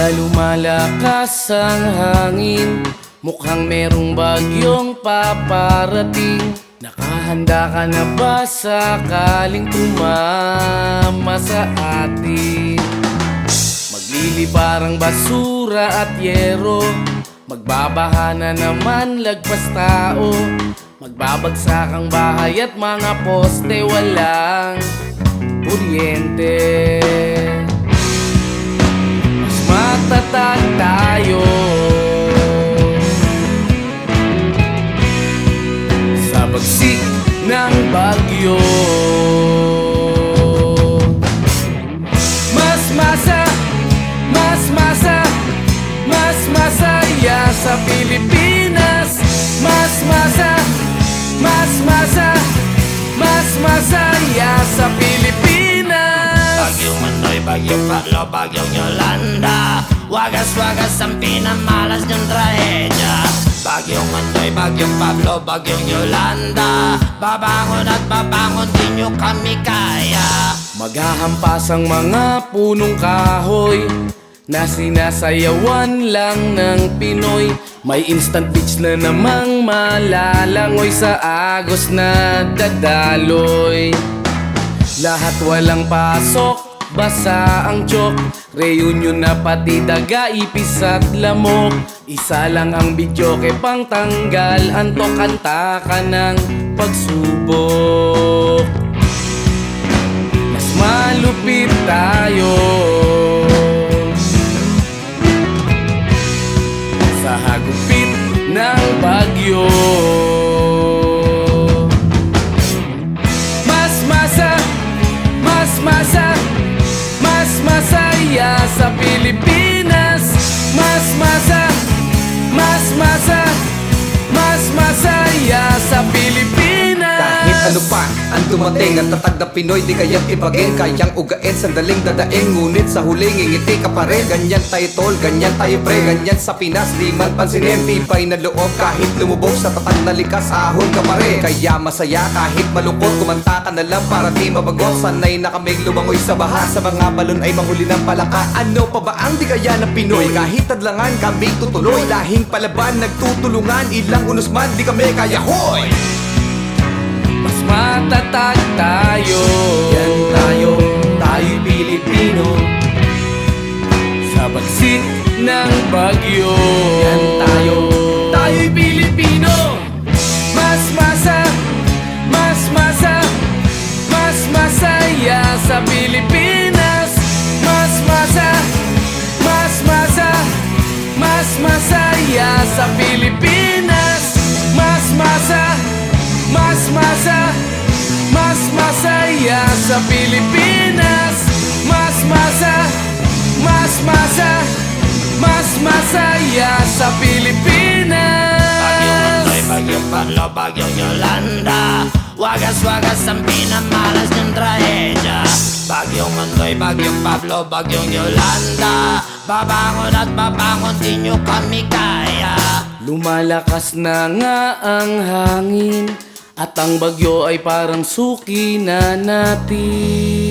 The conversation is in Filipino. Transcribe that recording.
Lumalakas ang hangin, mukhang merong bagyong paparating. Nakahanda ka na ba sakaling tumama sa atin? Magliliparang basura at yero, magbabaha na naman lagpas tao. Magbabagsak ang bahay at mga poste, walang kuryente. Mas matatag tayo sa bagsik ng bagyo. Mas masaya sa Pilipinas. Mas masaya sa Pilipinas. Bagyong Manoy, bagyong Pablo, bagyong Yolanda, wagas-wagas ang pinamalas ng trahedya. Bagyong Manoy, bagyong Pablo, bagyong Yolanda, babangon at babangon, di nyo kami kaya. Maghahampas ang mga punong kahoy na sinasayawan lang ng Pinoy. May instant beach na namang malalangoy sa agos na dadaloy. Lahat walang pasok, basa ang tiyok. Reunion na pati daga, ipis at lamok. Isa lang ang bidyoke pang tanggal antok, kanta ka ng pagsubok. Mas malupit tayo sa hagupit ng bagyo. Mas masaya sa Pilipinas. Mas masaya sa Pilipinas. Kahit ano pa ang dumating, ang tatag na Pinoy di kayang ibagin. Kayang ugain, sandaling dadaing, ngunit sa huling ngingiti ka pa rin. Ganyan tayo tol, ganyan tayo pre, ganyan sa Pinas. Di man pansinin, tibay na loob. Kahit lumubog sa tatag na likas, ahon ka pa rin. Kaya masaya kahit malungkot, kumanta ka na lang para di mabagot. Sanay na kaming lumangoy sa baha, sa mga balon ay manghuli ng palaka. Ano pa ba ang di kaya ng Pinoy? Kahit tadlangan kami tutuloy, lahing palaban nagtutulungan. Ilang unos man di kami kaya hoy. Mas matatag tayo, Yan tayo, tayo'y Pilipino. Sa bagsik ng bagyo, yan tayo, tayo'y Pilipino. Mas masaya sa Pilipinas. Mas masaya sa Pilipinas. Mas masaya sa Pilipinas. Mas masaya sa Pilipinas. Bagyong Manoy, bagyong Pablo, bagyong Yolanda, wagas-wagas ang pinamalas ng trahedya. Bagyong Manoy, bagyong Pablo, bagyong Yolanda, babangon at babangon, di nyo kami kaya. Lumalakas na nga ang hangin at ang bagyo ay parang suki na natin.